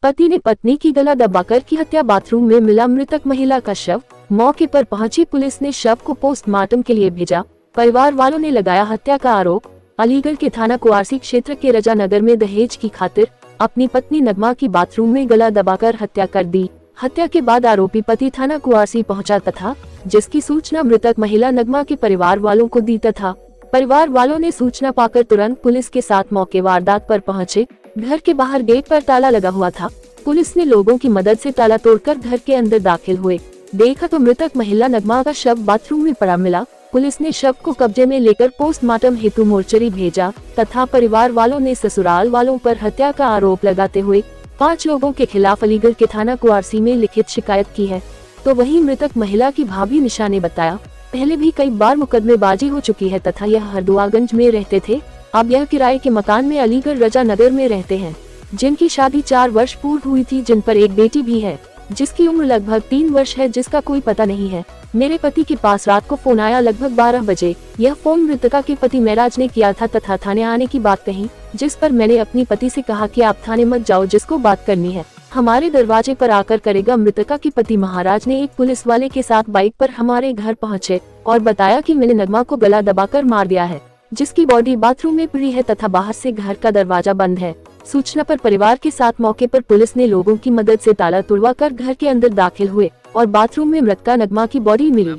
पति ने पत्नी की गला दबाकर की हत्या, बाथरूम में मिला मृतक महिला का शव। मौके पर पहुंची पुलिस ने शव को पोस्टमार्टम के लिए भेजा। परिवार वालों ने लगाया हत्या का आरोप। अलीगढ़ के थाना कुआरसी क्षेत्र के रजानगर में दहेज की खातिर अपनी पत्नी नगमा की बाथरूम में गला दबाकर हत्या कर दी। हत्या के बाद आरोपी पति थाना कुआरसी पहुंचा तथा जिसकी सूचना मृतक महिला नगमा के परिवार वालों को दी तथा परिवार वालों ने सूचना पाकर तुरंत पुलिस के साथ मौके वारदात पर पहुंचे। घर के बाहर गेट पर ताला लगा हुआ था। पुलिस ने लोगों की मदद से ताला तोड़कर घर के अंदर दाखिल हुए। देखा तो मृतक महिला नगमा का शव बाथरूम में पड़ा मिला। पुलिस ने शव को कब्जे में लेकर पोस्टमार्टम हेतु मोर्चरी भेजा तथा परिवार वालों ने ससुराल वालों पर हत्या का आरोप लगाते हुए 5 लोगों के खिलाफ अलीगढ़ के थाना कुआरसी में लिखित शिकायत की है। तो वहीं मृतक महिला की भाभी निशा ने बताया, पहले भी कई बार मुकदमेबाजी हो चुकी है तथा यह हरदुआगंज में रहते थे। अब यह किराए के मकान में अलीगढ़ रजानगर में रहते हैं, जिनकी शादी 4 वर्ष पूर्व हुई थी, जिन पर एक बेटी भी है जिसकी उम्र लगभग 3 वर्ष है, जिसका कोई पता नहीं है। मेरे पति के पास रात को फोन आया लगभग 12 बजे। यह फोन मृतका के पति महराज ने किया था तथा थाने आने की बात कही, जिस पर मैंने अपनी पति से कहा कि आप थाने मत जाओ, जिसको बात करनी है हमारे दरवाजे पर आकर करेगा। मृतका के पति महाराज ने एक पुलिस वाले के साथ बाइक पर हमारे घर पहुंचे और बताया कि मैंने नगमा को गला दबाकर मार दिया है, जिसकी बॉडी बाथरूम में पड़ी है तथा बाहर से घर का दरवाजा बंद है। सूचना पर परिवार के साथ मौके पर पुलिस ने लोगों की मदद से ताला तुड़वाकर घर के अंदर दाखिल हुए और बाथरूम में मृतका नगमा की बॉडी मिली।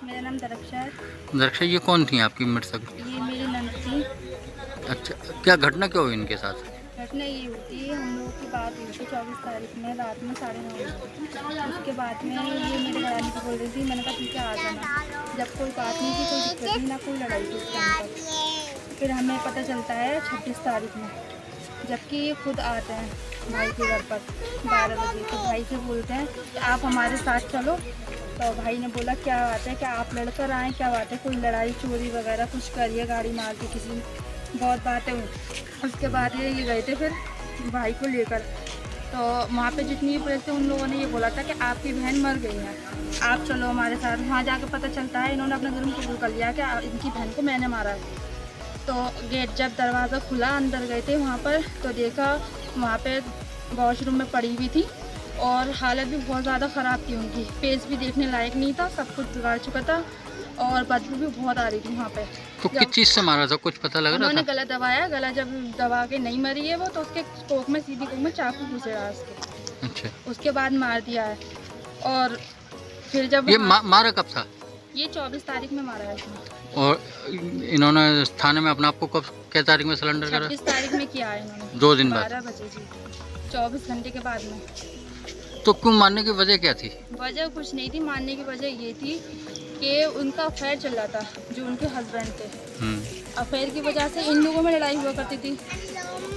मेरा नाम दरक्षा है। दरक्षा, ये कौन थी आपकी मृतक? ये मेरी नंद थी। अच्छा, क्या घटना क्या हुई इनके साथ? घटना ये होती है, हम लोगों की बात हुई थी 24 तारीख में रात में 9:30 बजे। उसके बाद में ये मेरे घराने को बोल रही थी, मैंने कहा ठीक है आ जाना। जब कोई बात नहीं थी, कोई दिक्कत नहीं, ना कोई लड़ाई थी उसके अंदर। फिर हमें पता चलता है 26 तारीख में, जबकि ये खुद आते हैं भाई के घर पर 12 बजे। तो भाई से बोलते हैं कि आप हमारे साथ चलो। तो भाई ने बोला क्या बात है, क्या आप लड़कर आए, क्या बात है, कोई लड़ाई चोरी वगैरह कुछ करिए, गाड़ी मार के किसी ने, बहुत बातें हुई। उसके बाद ये गए थे फिर भाई को लेकर। तो वहाँ पे जितनी पुलिस थे उन लोगों ने ये बोला था कि आपकी बहन मर गई है, आप चलो हमारे साथ। वहाँ जाकर पता चलता है इन्होंने अपना जुर्म कबूल कर लिया कि इनकी बहन को मैंने मारा है। तो गेट जब दरवाज़ा खुला अंदर गए थे वहाँ पर, तो देखा वहाँ पे वॉशरूम में पड़ी हुई थी और हालत भी बहुत ज़्यादा ख़राब थी उनकी। फेस भी देखने लायक नहीं था, सब कुछ बिगाड़ चुका था और बदबू भी बहुत आ रही थी वहाँ पे। तो किस चीज़ से मारा था, कुछ पता लग रहा था? उन्होंने गला दबाया, गला जब दबा के नहीं मरी है वो, तो उसके कोख में, सीधी कोख में चाकू घुसे रहा उसके। अच्छा, उसके बाद मार दिया है। और फिर जब ये मारा कब था? ये 24 तारीख में मारा है इसने। और इन्होंने थाने में अपना आपको कब, क्या तारीख में सरेंडर करा? 26 तारीख में किया है इन्होंने, 2 दिन बाद, 12 बजे जी, 24 घंटे के बाद में। तो क्यों मारने की वजह क्या थी? वजह कुछ नहीं थी, मारने की वजह ये थी कि उनका अफेयर चल रहा था जो उनके हस्बैंड थे। अफेयर की वजह से इन लोगों में लड़ाई हुआ करती थी।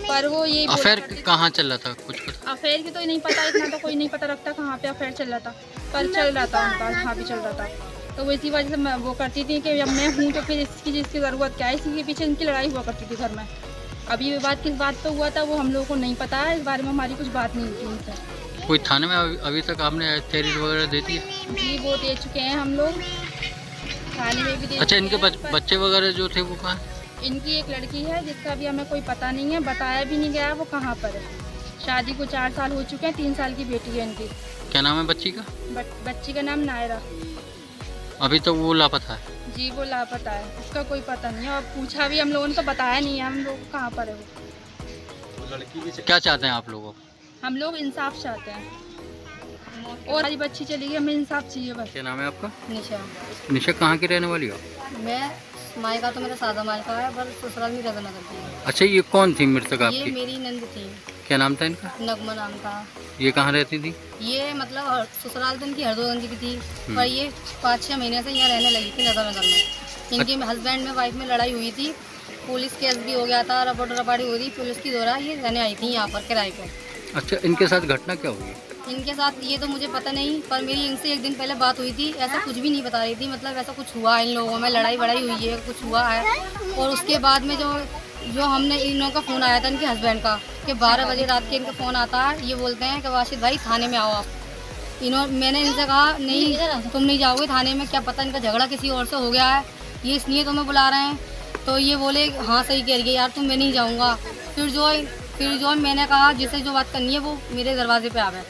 पर वो ये अफेयर कहाँ चल रहा था, कुछ पता? अफेयर की तो नहीं पता, इतना तो कोई नहीं पता रखता कहाँ पे अफेयर चल रहा था, पर चल रहा था उनका, यहाँ भी चल रहा था। तो वो इसी वजह से वो करती थी कि जब मैं हूँ तो फिर इसकी जिसकी ज़रूरत क्या है, इसी के पीछे इनकी लड़ाई हुआ करती थी घर में। अभी विवाद किस बात पे हुआ था वो हम लोगों को नहीं पता है, इस बारे में हमारी कुछ बात नहीं हुई उनसे। कोई थाने में अभी तक आपने तहरीर वगैरह दे दी? जी वो दे चुके हैं हम लोग, थाने में भी दे। अच्छा, इनके बच्चे वगैरह जो थे वो कहाँ? इनकी एक लड़की है जिसका अभी हमें कोई पता नहीं है, बताया भी नहीं गया वो कहाँ पर है। शादी को 4 साल हो चुके हैं, 3 साल की बेटी है इनकी। क्या नाम है बच्ची का? बच्ची का नाम नायरा। अभी तो वो लापता है? जी वो लापता है, उसका कोई पता नहीं है और पूछा भी हम लोगों ने तो बताया नहीं है हम लोग कहाँ पर है वो। क्या चाहते हैं आप लोगों? हम लोग इंसाफ चाहते हैं और हमारी बच्ची चली गई, हमें इंसाफ चाहिए बस। क्या नाम है आपका? निशा। निशा, कहाँ की रहने वाली हो? मैं मायका तो मेरा सादा मायका है, पर ससुराल में रजानगर थी। अच्छा, ये कौन थी मृतक ये आपकी? मेरी नंद थी। क्या नाम था इनका? नगमा नाम था। ये कहाँ रहती थी? ये मतलब ससुराल तो इनकी हरदोगंज की थी, पर ये 5-6 महीने से यहाँ रहने लगी थी रजानगर में। इनके हस्बैंड में वाइफ में लड़ाई हुई थी, पुलिस केस भी हो गया था, रपट रपाड़ी हो रही, पुलिस की दौरा ये रहने आई थी यहाँ पर किराए पर। अच्छा, इनके साथ घटना क्या हुई? इनके साथ ये तो मुझे पता नहीं, पर मेरी इनसे एक दिन पहले बात हुई थी, ऐसा कुछ भी नहीं बता रही थी, मतलब ऐसा कुछ हुआ इन लोगों में, लड़ाई वड़ाई हुई है, कुछ हुआ है। और उसके बाद में जो हमने इन लोगों का फ़ोन आया था इनके हस्बैंड का कि 12 बजे रात के इनका फ़ोन आता है, ये बोलते हैं कि वाशिद भाई थाने में आओ आप। मैंने इनसे कहा नहीं तुम नहीं जाओगे थाने में, क्या पता इनका झगड़ा किसी और से हो गया है, ये इसलिए तुम्हें बुला रहे हैं। तो ये बोले हाँ सही कह रही है यार तुम, मैं नहीं जाऊँगा। फिर जो फिर जो मैंने कहा जिससे जो बात करनी है वो मेरे दरवाजे पे आवे।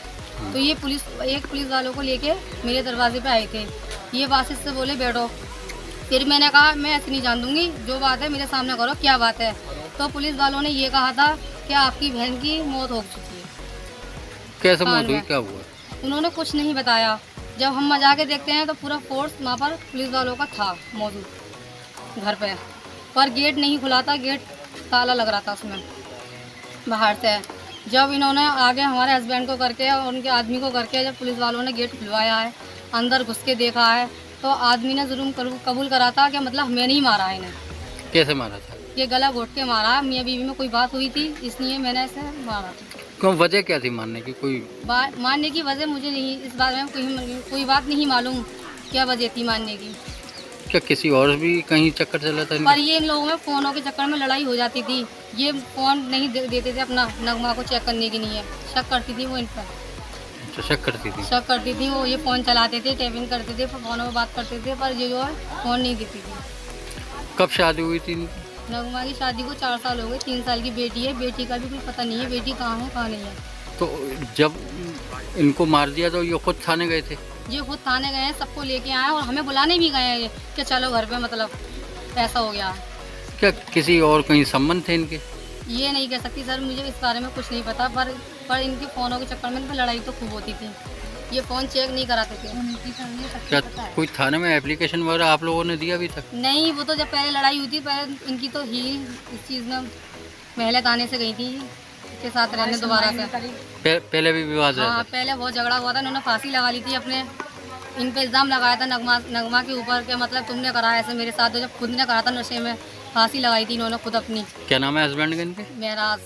तो ये एक पुलिस वालों को लेके मेरे दरवाजे पे आए थे। ये बात से बोले बैठो। फिर मैंने कहा मैं ऐसे नहीं जान दूंगी, जो बात है मेरे सामने करो, क्या बात है। तो पुलिस वालों ने ये कहा था कि आपकी बहन की मौत हो चुकी है। कैसे हाँ, मौत हुई, क्या हुआ? उन्होंने कुछ नहीं बताया। जब हम जाके देखते हैं तो पूरा फोर्स वहाँ पर पुलिस वालों का था मौजूद घर पे, पर गेट नहीं खुला था, गेट ताला लग रहा था उसमें बाहर से। जब इन्होंने आगे हमारे हस्बैंड को करके और उनके आदमी को करके जब पुलिस वालों ने गेट खुलवाया है, अंदर घुस के देखा है, तो आदमी ने ज़रूर कबूल करा था कि मतलब हमें नहीं मारा है इन्हें। कैसे मारा था? ये गला घोट के मारा, मियाँ बीवी में कोई बात हुई थी इसलिए मैंने इसे मारा था। क्यों, वजह क्या थी मारने की? कोई मारने की वजह मुझे नहीं, इस बारे में कोई बात नहीं मालूम क्या वजह थी मारने की। क्या किसी और भी कहीं चक्कर चला था इनका? पर ये इन लोगों में फ़ोनों के चक्कर में लड़ाई हो जाती थी। ये फ़ोन नहीं देते थे अपना नगमा को चेक करने के लिए, शक करती थी वो इन पर, अच्छा, शक करती थी। शक करती थी वो। ये फ़ोन चलाते थे, टैपिंग करते थे, फ़ोनों में बात करते थे, पर ये जो है फ़ोन नहीं देती थी। कब शादी हुई थी इनकी? नगमा की शादी को 4 साल हो गए, 3 साल की बेटी है, बेटी का भी कुछ पता नहीं है, बेटी कहाँ है कहाँ नहीं है। तो जब इनको मार दिया तो ये खुद थाने गए थे? ये खुद थाने गए हैं, सबको लेके आए हैं और हमें बुलाने भी गए हैं ये कि चलो घर पे, मतलब ऐसा हो गया। क्या किसी और कहीं संबंध थे इनके? ये नहीं कह सकती सर, मुझे इस बारे में कुछ नहीं पता, पर इनके फ़ोनों के चक्कर में इनकी लड़ाई तो खूब होती थी। ये फ़ोन चेक नहीं कराते थे। क्या कोई थाने में एप्लीकेशन वगैरह आप लोगों ने दिया अभी तक? नहीं, वो तो जब पहले लड़ाई हुई थी, पहले इनकी तो ही इस चीज़ में महले थाने से गई थी के साथ रहने दोबारा से। पहले भी विवाद हाँ, रहा था? पहले बहुत झगड़ा हुआ था, इन्होंने फांसी लगा ली थी अपने, इन पे इल्ज़ाम लगाया था नगमा के ऊपर कि मतलब तुमने करा ऐसे मेरे साथ। तो जब खुद ने करा था नशे में, फांसी लगाई थी इन्होंने खुद अपनी। क्या नाम है हस्बैंड का इनके? मेराज।